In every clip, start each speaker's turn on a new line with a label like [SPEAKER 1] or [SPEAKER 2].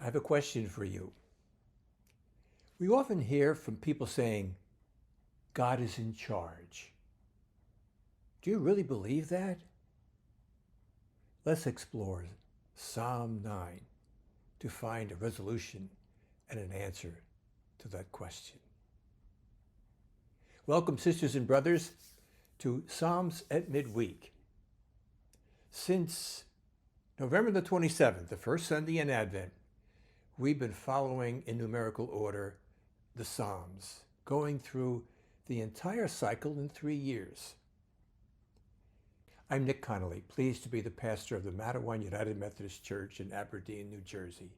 [SPEAKER 1] I have a question for you. We often hear from people saying, God is in charge. Do you really believe that? Let's explore Psalm 9 to find a resolution and an answer to that question. Welcome, sisters and brothers, to Psalms at Midweek. Since November the 27th, the first Sunday in Advent, we've been following in numerical order the Psalms, going through the entire cycle in 3 years. I'm Nick Connolly, pleased to be the pastor of the Mattawan United Methodist Church in Aberdeen, New Jersey,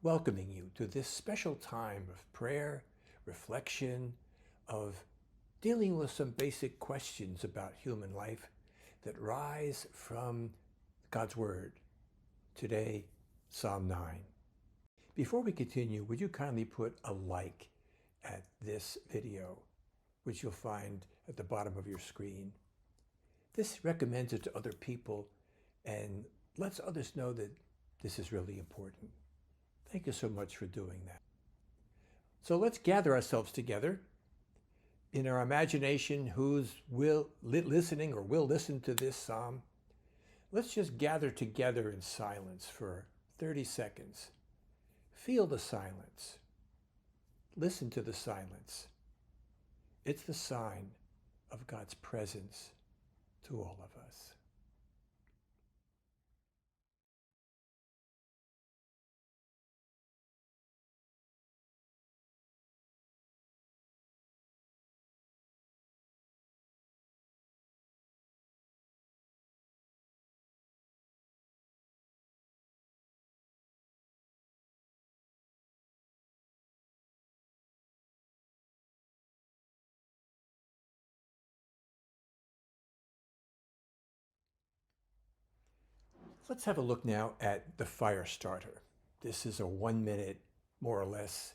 [SPEAKER 1] welcoming you to this special time of prayer, reflection, of dealing with some basic questions about human life that rise from God's Word. Today, Psalm 9. Before we continue, would you kindly put a like at this video, which you'll find at the bottom of your screen. This recommends it to other people and lets others know that this is really important. Thank you so much for doing that. So let's gather ourselves together in our imagination. Who's listening or will listen to this psalm? Let's just gather together in silence for 30 seconds. Feel the silence. Listen to the silence. It's the sign of God's presence to all of us. Let's have a look now at the fire starter. This is a 1 minute, more or less,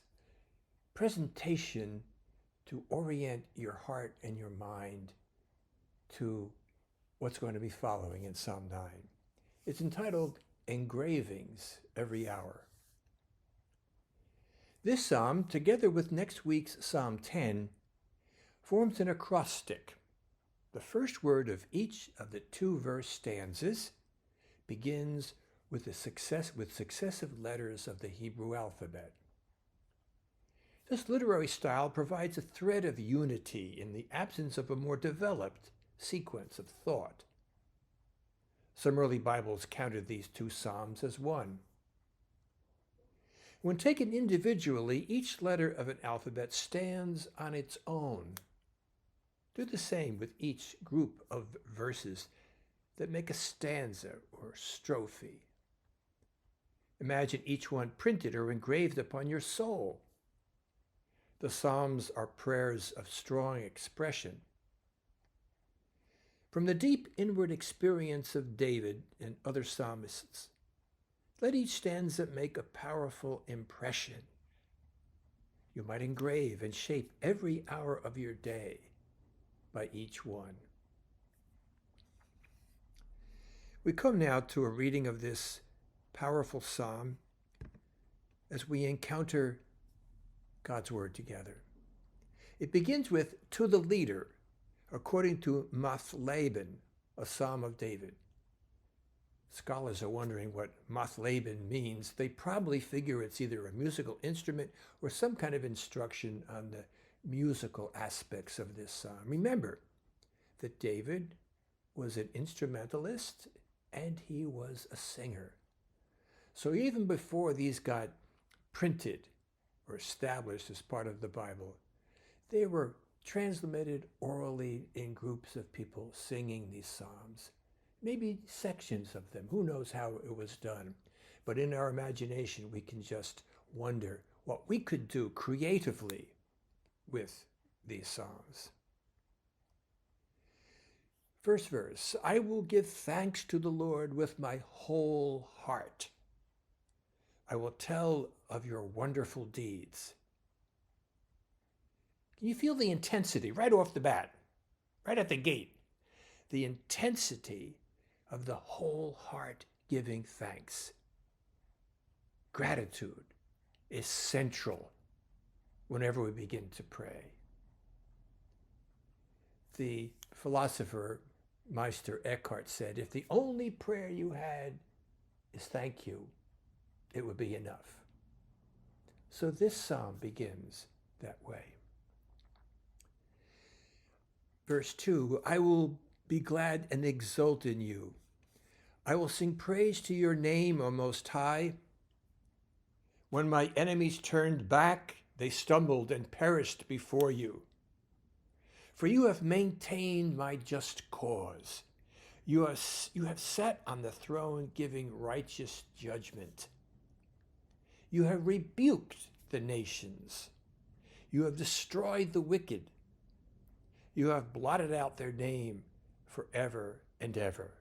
[SPEAKER 1] presentation to orient your heart and your mind to what's going to be following in Psalm 9. It's entitled Engravings Every Hour. This psalm, together with next week's Psalm 10, forms an acrostic. The first word of each of the 2 verse stanzas begins with successive letters of the Hebrew alphabet. This literary style provides a thread of unity in the absence of a more developed sequence of thought. Some early Bibles counted these 2 psalms as one. When taken individually, each letter of an alphabet stands on its own. Do the same with each group of verses that make a stanza or strophe. Imagine each one printed or engraved upon your soul. The Psalms are prayers of strong expression. From the deep inward experience of David and other psalmists, let each stanza make a powerful impression. You might engrave and shape every hour of your day by each one. We come now to a reading of this powerful psalm as we encounter God's Word together. It begins with, "To the leader," according to Mathlaben, a psalm of David. Scholars are wondering what Mathlaben means. They probably figure it's either a musical instrument or some kind of instruction on the musical aspects of this psalm. Remember that David was an instrumentalist and he was a singer. So even before these got printed or established as part of the Bible, they were transmitted orally in groups of people singing these psalms. Maybe sections of them. Who knows how it was done? But in our imagination, we can just wonder what we could do creatively with these psalms. First verse, "I will give thanks to the Lord with my whole heart. I will tell of your wonderful deeds." Can you feel the intensity right off the bat, right at the gate? The intensity of the whole heart giving thanks. gratitude is central whenever we begin to pray. The philosopher Meister Eckhart said, if the only prayer you had is thank you, it would be enough. So this psalm begins that way. Verse 2, I will be glad and exult in you. I will sing praise to your name, O Most High. When my enemies turned back, they stumbled and perished before you. For you have maintained my just cause. You have sat on the throne giving righteous judgment. You have rebuked the nations. You have destroyed the wicked. You have blotted out their name forever and ever.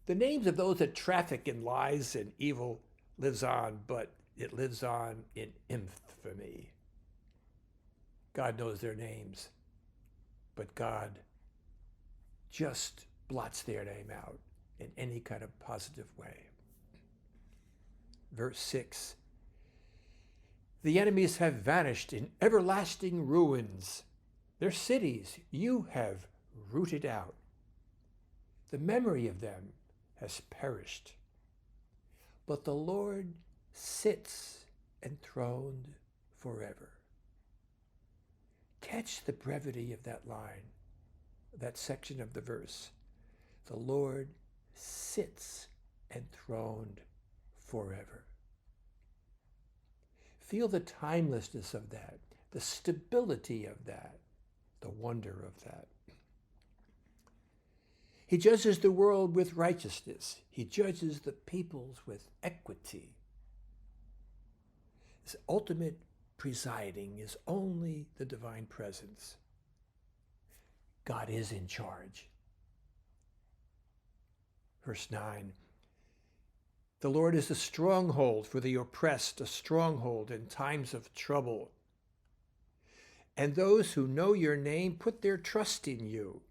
[SPEAKER 1] The names of those that traffic in lies and evil lives on, but it lives on in infamy. God knows their names, but God just blots their name out in any kind of positive way. Verse 6, the enemies have vanished in everlasting ruins. Their cities you have rooted out. The memory of them has perished. But the Lord sits enthroned forever. Catch the brevity of that line, that section of the verse. The Lord sits enthroned forever. Feel the timelessness of that, the stability of that, the wonder of that. He judges the world with righteousness. He judges the peoples with equity. His ultimate presiding is only the divine presence. God is in charge. Verse 9, the Lord is a stronghold for the oppressed, a stronghold in times of trouble. And those who know your name put their trust in you.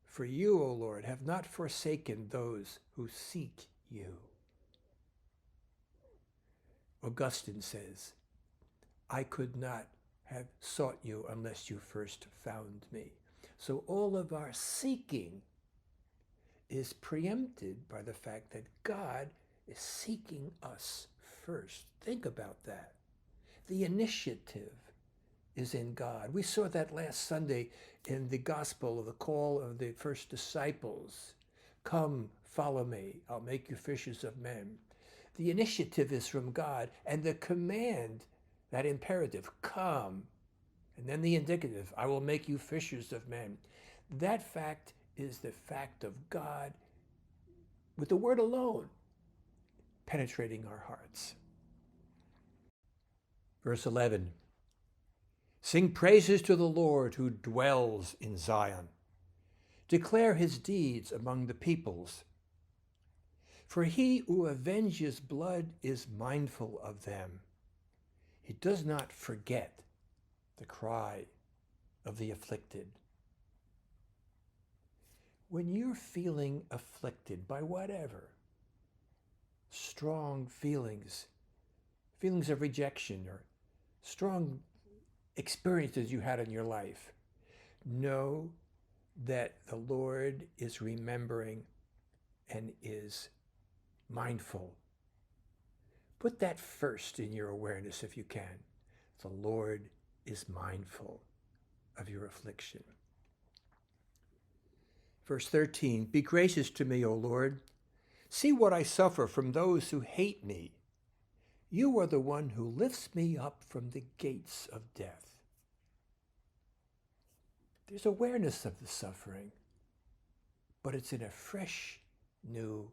[SPEAKER 1] For you, O Lord, have not forsaken those who seek you. Augustine says, I could not have sought you unless you first found me. So all of our seeking is preempted by the fact that God is seeking us first. Think about that. The initiative is in God. We saw that last Sunday in the gospel of the call of the first disciples. Come, follow me. I'll make you fishers of men. The initiative is from God, and the command, that imperative, come, and then the indicative, I will make you fishers of men. That fact is the fact of God with the word alone penetrating our hearts. Verse 11, sing praises to the Lord who dwells in Zion. Declare his deeds among the peoples. For he who avenges blood is mindful of them. He does not forget the cry of the afflicted. When you're feeling afflicted by whatever, strong feelings of rejection or strong experiences you had in your life, know that the Lord is remembering and is mindful. Put that first in your awareness if you can. The Lord is mindful of your affliction. Verse 13, be gracious to me, O Lord. See what I suffer from those who hate me. You are the one who lifts me up from the gates of death. There's awareness of the suffering, but it's in a fresh, new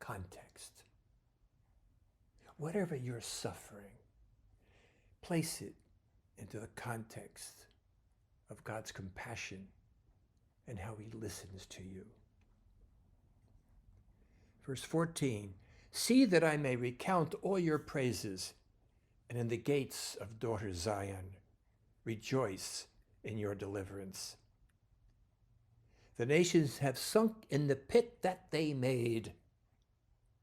[SPEAKER 1] context. Whatever you're suffering, place it into the context of God's compassion and how he listens to you. Verse 14, see that I may recount all your praises, and in the gates of daughter Zion, rejoice in your deliverance. The nations have sunk in the pit that they made,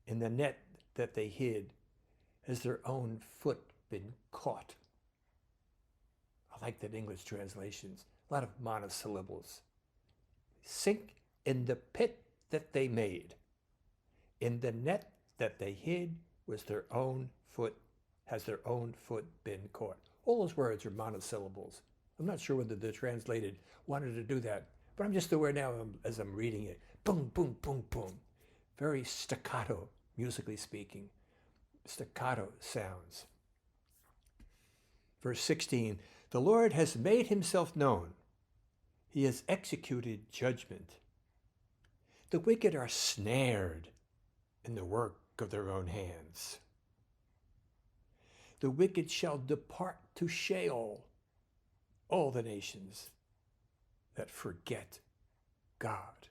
[SPEAKER 1] in the net that they hid has their own foot been caught. I like that English translations, a lot of monosyllables. Sink in the pit that they made. In the net that they hid has their own foot been caught. All those words are monosyllables. I'm not sure whether the translated wanted to do that, but I'm just aware now as I'm reading it. Boom, boom, boom, boom. Very staccato, musically speaking. Staccato sounds. Verse 16, the Lord has made himself known. He has executed judgment. The wicked are snared in the work of their own hands. The wicked shall depart to Sheol, all the nations that forget God.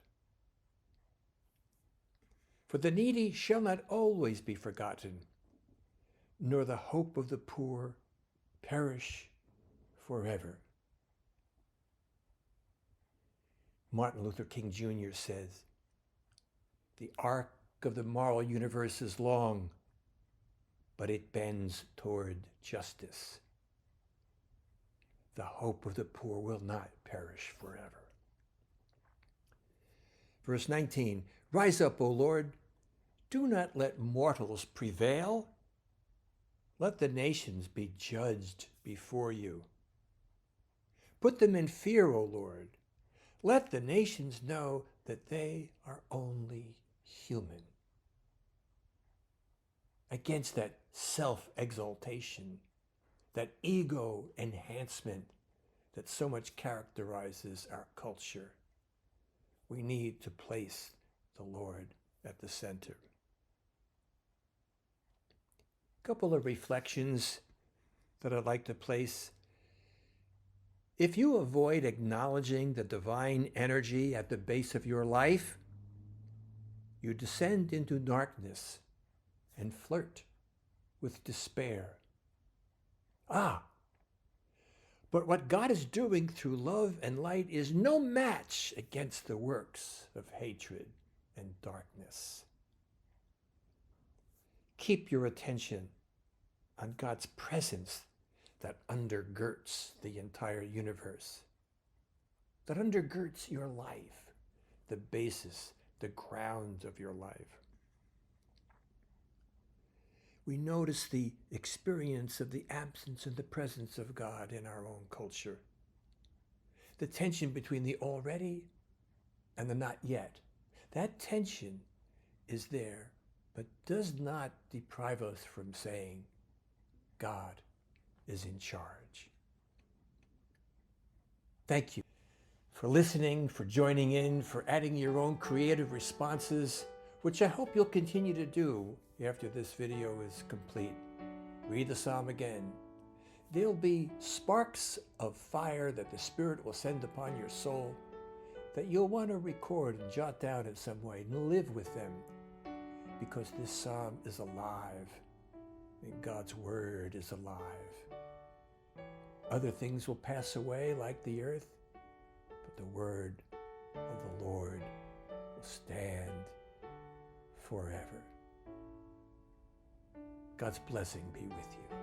[SPEAKER 1] For the needy shall not always be forgotten, nor the hope of the poor perish forever. Martin Luther King Jr. says, the arc of the moral universe is long, but it bends toward justice. The hope of the poor will not perish forever. Verse 19, rise up, O Lord, do not let mortals prevail. Let the nations be judged before you. Put them in fear, O Lord. Let the nations know that they are only human. Against that self-exaltation, that ego enhancement that so much characterizes our culture, we need to place the Lord at the center. A couple of reflections that I'd like to place. If you avoid acknowledging the divine energy at the base of your life, you descend into darkness and flirt with despair. But what God is doing through love and light is no match against the works of hatred and darkness. Keep your attention on God's presence that undergirds the entire universe, that undergirds your life, the basis, the ground of your life. We notice the experience of the absence and the presence of God in our own culture. The tension between the already and the not yet. That tension is there, but does not deprive us from saying, God is in charge. Thank you for listening, for joining in, for adding your own creative responses, which I hope you'll continue to do after this video is complete. Read the psalm again. There'll be sparks of fire that the Spirit will send upon your soul that you'll want to record and jot down in some way and live with them, because this psalm is alive and God's word is alive. Other things will pass away like the earth, but the word of the Lord will stand forever. God's blessing be with you.